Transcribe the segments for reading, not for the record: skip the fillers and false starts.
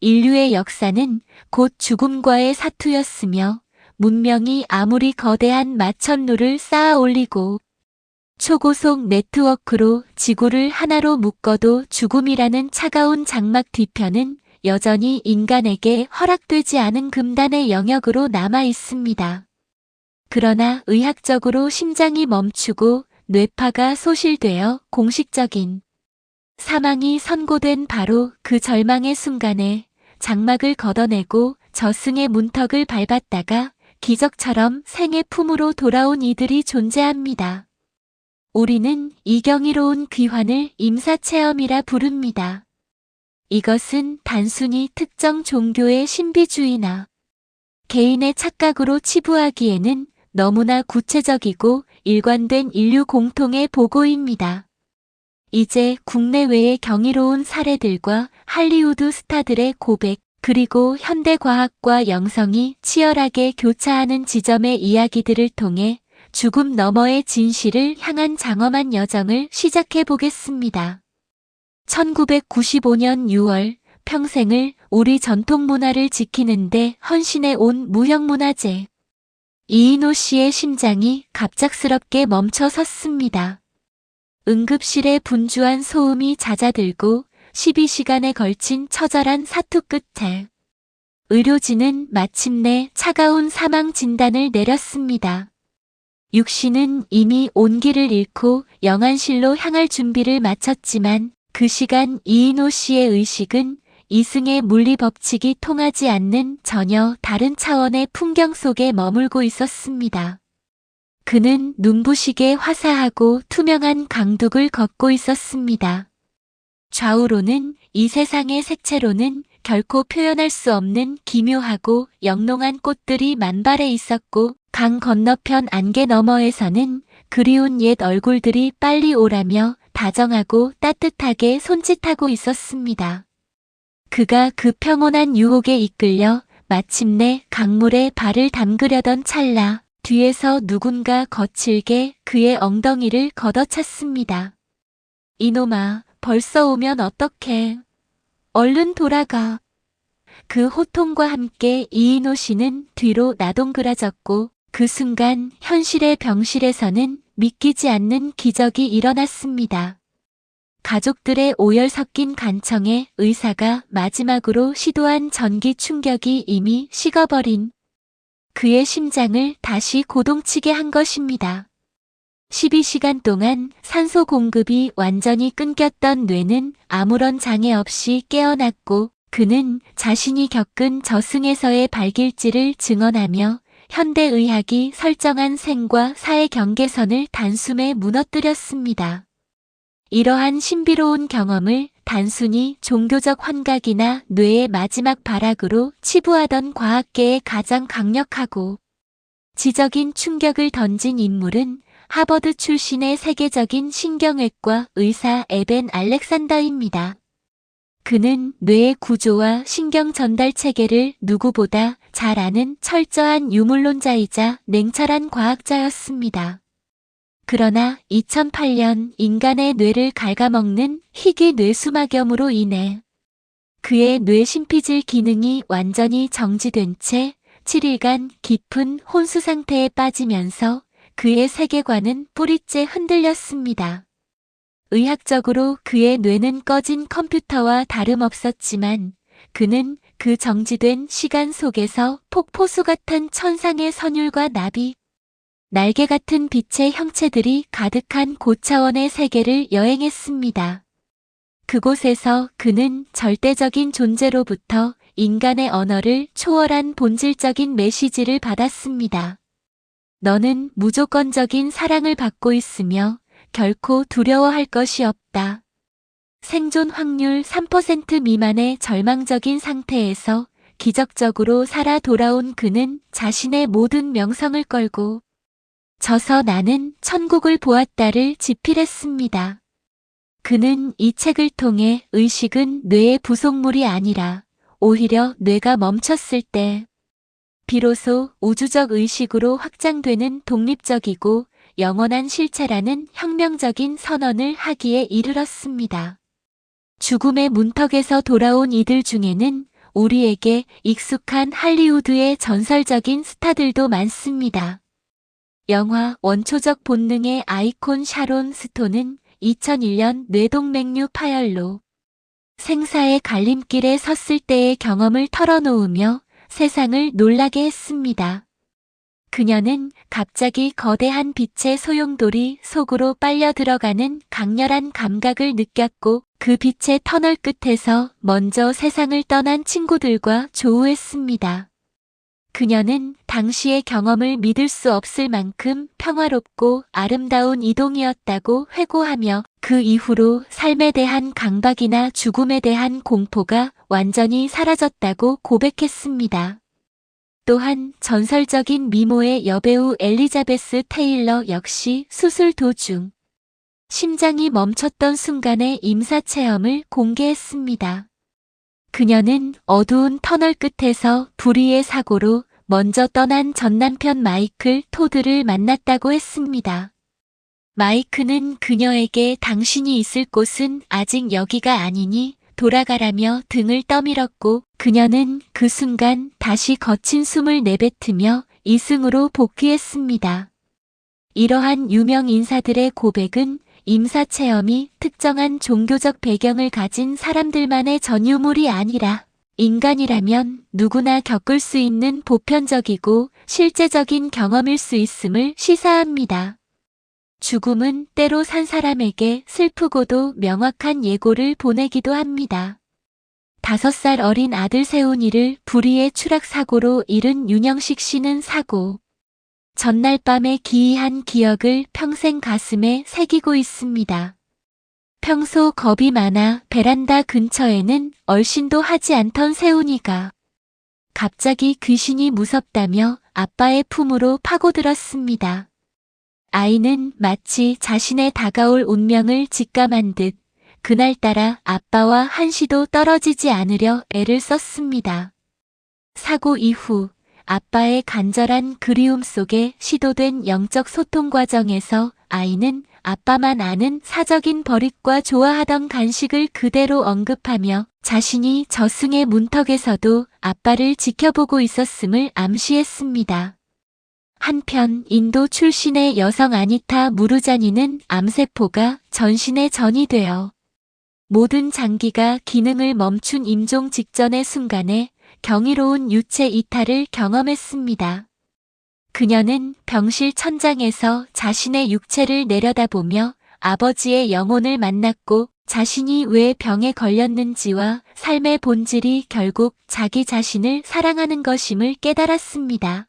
인류의 역사는 곧 죽음과의 사투였으며 문명이 아무리 거대한 마천루를 쌓아 올리고 초고속 네트워크로 지구를 하나로 묶어도 죽음이라는 차가운 장막 뒤편은 여전히 인간에게 허락되지 않은 금단의 영역으로 남아 있습니다. 그러나 의학적으로 심장이 멈추고 뇌파가 소실되어 공식적인 사망이 선고된 바로 그 절망의 순간에 장막을 걷어내고 저승의 문턱을 밟았다가 기적처럼 생의 품으로 돌아온 이들이 존재합니다. 우리는 이 경이로운 귀환을 임사체험이라 부릅니다. 이것은 단순히 특정 종교의 신비주의나 개인의 착각으로 치부하기에는 너무나 구체적이고 일관된 인류 공통의 보고입니다. 이제 국내외의 경이로운 사례들과 할리우드 스타들의 고백, 그리고 현대과학과 영성이 치열하게 교차하는 지점의 이야기들을 통해 죽음 너머의 진실을 향한 장엄한 여정을 시작해 보겠습니다. 1995년 6월 평생을 우리 전통문화를 지키는데 헌신해 온 무형문화재. 이인호 씨의 심장이 갑작스럽게 멈춰 섰습니다. 응급실에 분주한 소음이 잦아들고 12시간에 걸친 처절한 사투 끝에 의료진은 마침내 차가운 사망 진단을 내렸습니다. 육 씨는 이미 온기를 잃고 영안실로 향할 준비를 마쳤지만 그 시간 이인호 씨의 의식은 이승의 물리 법칙이 통하지 않는 전혀 다른 차원의 풍경 속에 머물고 있었습니다. 그는 눈부시게 화사하고 투명한 강둑을 걷고 있었습니다. 좌우로는 이 세상의 색채로는 결코 표현할 수 없는 기묘하고 영롱한 꽃들이 만발해 있었고 강 건너편 안개 너머에서는 그리운 옛 얼굴들이 빨리 오라며 다정하고 따뜻하게 손짓하고 있었습니다. 그가 그 평온한 유혹에 이끌려 마침내 강물에 발을 담그려던 찰나 뒤에서 누군가 거칠게 그의 엉덩이를 걷어찼습니다. 이놈아, 벌써 오면 어떡해. 얼른 돌아가. 그 호통과 함께 이인호 씨는 뒤로 나동그라졌고 그 순간 현실의 병실에서는 믿기지 않는 기적이 일어났습니다. 가족들의 오열 섞인 간청에 의사가 마지막으로 시도한 전기 충격이 이미 식어버린 그의 심장을 다시 고동치게 한 것입니다. 12시간 동안 산소 공급이 완전히 끊겼던 뇌는 아무런 장애 없이 깨어났고 그는 자신이 겪은 저승에서의 발길질을 증언하며 현대의학이 설정한 생과 사의 경계선을 단숨에 무너뜨렸습니다. 이러한 신비로운 경험을 단순히 종교적 환각이나 뇌의 마지막 발악으로 치부하던 과학계의 가장 강력하고 지적인 충격을 던진 인물은 하버드 출신의 세계적인 신경외과 의사 에벤 알렉산더입니다. 그는 뇌의 구조와 신경 전달 체계를 누구보다 잘 아는 철저한 유물론자이자 냉철한 과학자였습니다. 그러나 2008년 인간의 뇌를 갉아먹는 희귀 뇌수막염으로 인해 그의 뇌심피질 기능이 완전히 정지된 채 7일간 깊은 혼수 상태에 빠지면서 그의 세계관은 뿌리째 흔들렸습니다. 의학적으로 그의 뇌는 꺼진 컴퓨터와 다름없었지만 그는 그 정지된 시간 속에서 폭포수 같은 천상의 선율과 나비, 날개 같은 빛의 형체들이 가득한 고차원의 세계를 여행했습니다. 그곳에서 그는 절대적인 존재로부터 인간의 언어를 초월한 본질적인 메시지를 받았습니다. 너는 무조건적인 사랑을 받고 있으며 결코 두려워할 것이 없다. 생존 확률 3% 미만의 절망적인 상태에서 기적적으로 살아 돌아온 그는 자신의 모든 명성을 걸고 저서 나는 천국을 보았다를 집필했습니다. 그는 이 책을 통해 의식은 뇌의 부속물이 아니라 오히려 뇌가 멈췄을 때 비로소 우주적 의식으로 확장되는 독립적이고 영원한 실체라는 혁명적인 선언을 하기에 이르렀습니다. 죽음의 문턱에서 돌아온 이들 중에는 우리에게 익숙한 할리우드의 전설적인 스타들도 많습니다. 영화 원초적 본능의 아이콘 샤론 스톤은 2001년 뇌동맥류 파열로 생사의 갈림길에 섰을 때의 경험을 털어놓으며 세상을 놀라게 했습니다. 그녀는 갑자기 거대한 빛의 소용돌이 속으로 빨려 들어가는 강렬한 감각을 느꼈고 그 빛의 터널 끝에서 먼저 세상을 떠난 친구들과 조우했습니다. 그녀는 당시의 경험을 믿을 수 없을 만큼 평화롭고 아름다운 이동이었다고 회고하며 그 이후로 삶에 대한 강박이나 죽음에 대한 공포가 완전히 사라졌다고 고백했습니다. 또한 전설적인 미모의 여배우 엘리자베스 테일러 역시 수술 도중 심장이 멈췄던 순간의 임사체험을 공개했습니다. 그녀는 어두운 터널 끝에서 불의의 사고로 먼저 떠난 전남편 마이클 토드를 만났다고 했습니다. 마이크는 그녀에게 당신이 있을 곳은 아직 여기가 아니니 돌아가라며 등을 떠밀었고 그녀는 그 순간 다시 거친 숨을 내뱉으며 이승으로 복귀했습니다. 이러한 유명 인사들의 고백은 임사체험이 특정한 종교적 배경을 가진 사람들만의 전유물이 아니라 인간이라면 누구나 겪을 수 있는 보편적이고 실제적인 경험일 수 있음을 시사합니다. 죽음은 때로 산 사람에게 슬프고도 명확한 예고를 보내기도 합니다. 5살 어린 아들 세훈이를 불의의 추락사고로 잃은 윤영식 씨는 사고 전날 밤의 기이한 기억을 평생 가슴에 새기고 있습니다. 평소 겁이 많아 베란다 근처에는 얼씬도 하지 않던 세훈이가 갑자기 귀신이 무섭다며 아빠의 품으로 파고들었습니다. 아이는 마치 자신의 다가올 운명을 직감한 듯 그날따라 아빠와 한시도 떨어지지 않으려 애를 썼습니다. 사고 이후 아빠의 간절한 그리움 속에 시도된 영적 소통 과정에서 아이는 아빠만 아는 사적인 버릇과 좋아하던 간식을 그대로 언급하며 자신이 저승의 문턱에서도 아빠를 지켜보고 있었음을 암시했습니다. 한편 인도 출신의 여성 아니타 무르자니는 암세포가 전신에 전이되어 모든 장기가 기능을 멈춘 임종 직전의 순간에 경이로운 유체 이탈을 경험했습니다. 그녀는 병실 천장에서 자신의 육체를 내려다보며 아버지의 영혼을 만났고 자신이 왜 병에 걸렸는지와 삶의 본질이 결국 자기 자신을 사랑하는 것임을 깨달았습니다.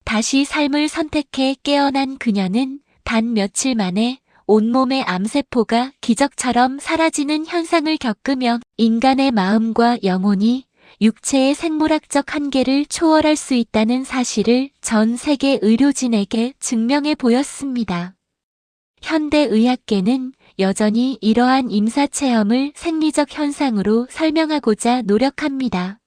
다시 삶을 선택해 깨어난 그녀는 단 며칠 만에 온몸의 암세포가 기적처럼 사라지는 현상을 겪으며 인간의 마음과 영혼이 육체의 생물학적 한계를 초월할 수 있다는 사실을 전 세계 의료진에게 증명해 보였습니다. 현대의학계는 여전히 이러한 임사체험을 생리적 현상으로 설명하고자 노력합니다.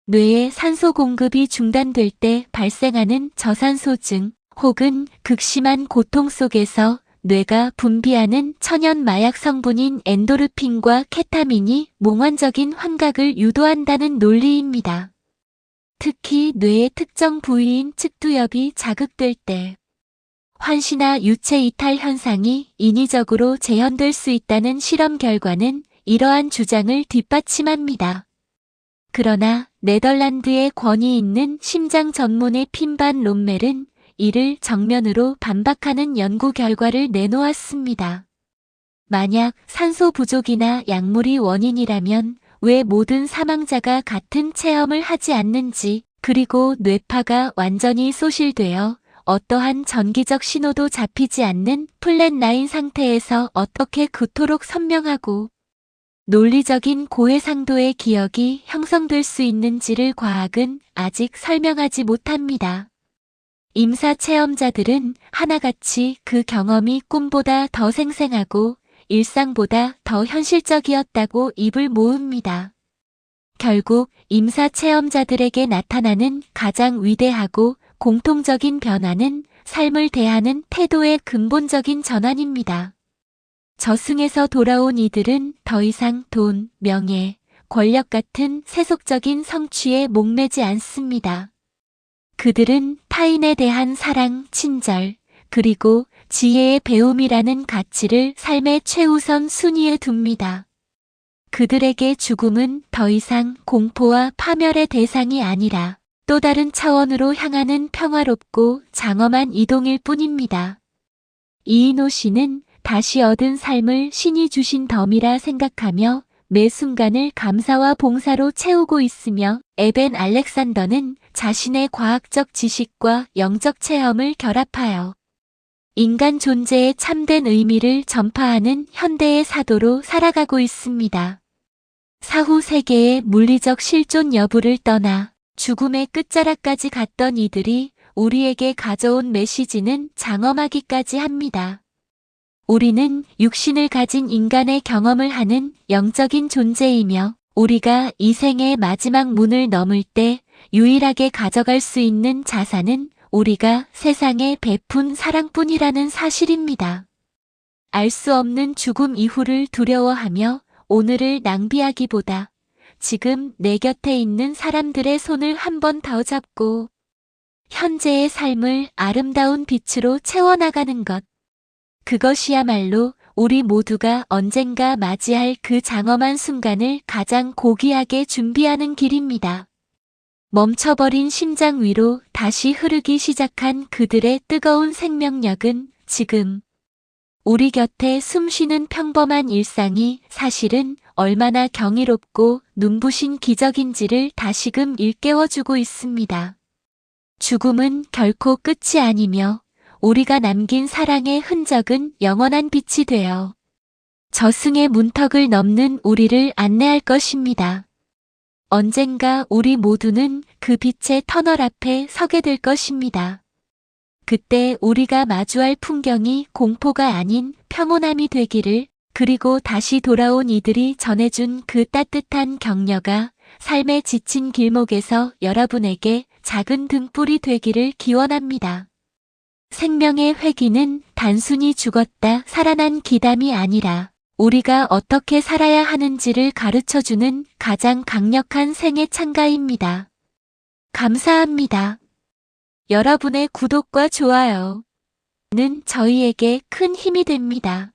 뇌의 산소 공급이 중단될 때 발생하는 저산소증 혹은 극심한 고통 속에서 뇌가 분비하는 천연 마약 성분인 엔도르핀과 케타민이 몽환적인 환각을 유도한다는 논리입니다. 특히 뇌의 특정 부위인 측두엽이 자극될 때 환시나 유체 이탈 현상이 인위적으로 재현될 수 있다는 실험 결과는 이러한 주장을 뒷받침합니다. 그러나 네덜란드의 권위 있는 심장 전문의 핀반 롬멜은 이를 정면으로 반박하는 연구 결과를 내놓았습니다. 만약 산소 부족이나 약물이 원인이라면 왜 모든 사망자가 같은 체험을 하지 않는지, 그리고 뇌파가 완전히 소실되어 어떠한 전기적 신호도 잡히지 않는 플랫9 상태에서 어떻게 그토록 선명하고 논리적인 고해상도의 기억이 형성될 수 있는지를 과학은 아직 설명하지 못합니다. 임사 체험자들은 하나같이 그 경험이 꿈보다 더 생생하고 일상보다 더 현실적이었다고 입을 모읍니다. 결국 임사 체험자들에게 나타나는 가장 위대하고 공통적인 변화는 삶을 대하는 태도의 근본적인 전환입니다. 저승에서 돌아온 이들은 더 이상 돈, 명예, 권력 같은 세속적인 성취에 목매지 않습니다. 그들은 타인에 대한 사랑, 친절, 그리고 지혜의 배움이라는 가치를 삶의 최우선 순위에 둡니다. 그들에게 죽음은 더 이상 공포와 파멸의 대상이 아니라 또 다른 차원으로 향하는 평화롭고 장엄한 이동일 뿐입니다. 이인호 씨는 다시 얻은 삶을 신이 주신 덤이라 생각하며 매 순간을 감사와 봉사로 채우고 있으며, 에벤 알렉산더는 자신의 과학적 지식과 영적 체험을 결합하여 인간 존재의 참된 의미를 전파하는 현대의 사도로 살아가고 있습니다. 사후 세계의 물리적 실존 여부를 떠나 죽음의 끝자락까지 갔던 이들이 우리에게 가져온 메시지는 장엄하기까지 합니다. 우리는 육신을 가진 인간의 경험을 하는 영적인 존재이며, 우리가 이 생의 마지막 문을 넘을 때 유일하게 가져갈 수 있는 자산은 우리가 세상에 베푼 사랑뿐이라는 사실입니다. 알 수 없는 죽음 이후를 두려워하며 오늘을 낭비하기보다 지금 내 곁에 있는 사람들의 손을 한 번 더 잡고 현재의 삶을 아름다운 빛으로 채워나가는 것. 그것이야말로 우리 모두가 언젠가 맞이할 그 장엄한 순간을 가장 고귀하게 준비하는 길입니다. 멈춰버린 심장 위로 다시 흐르기 시작한 그들의 뜨거운 생명력은 지금 우리 곁에 숨쉬는 평범한 일상이 사실은 얼마나 경이롭고 눈부신 기적인지를 다시금 일깨워주고 있습니다. 죽음은 결코 끝이 아니며 우리가 남긴 사랑의 흔적은 영원한 빛이 되어 저승의 문턱을 넘는 우리를 안내할 것입니다. 언젠가 우리 모두는 그 빛의 터널 앞에 서게 될 것입니다. 그때 우리가 마주할 풍경이 공포가 아닌 평온함이 되기를, 그리고 다시 돌아온 이들이 전해준 그 따뜻한 격려가 삶의 지친 길목에서 여러분에게 작은 등불이 되기를 기원합니다. 생명의 회귀는 단순히 죽었다 살아난 기담이 아니라 우리가 어떻게 살아야 하는지를 가르쳐주는 가장 강력한 생애 찬가입니다. 감사합니다. 여러분의 구독과 좋아요는 저희에게 큰 힘이 됩니다.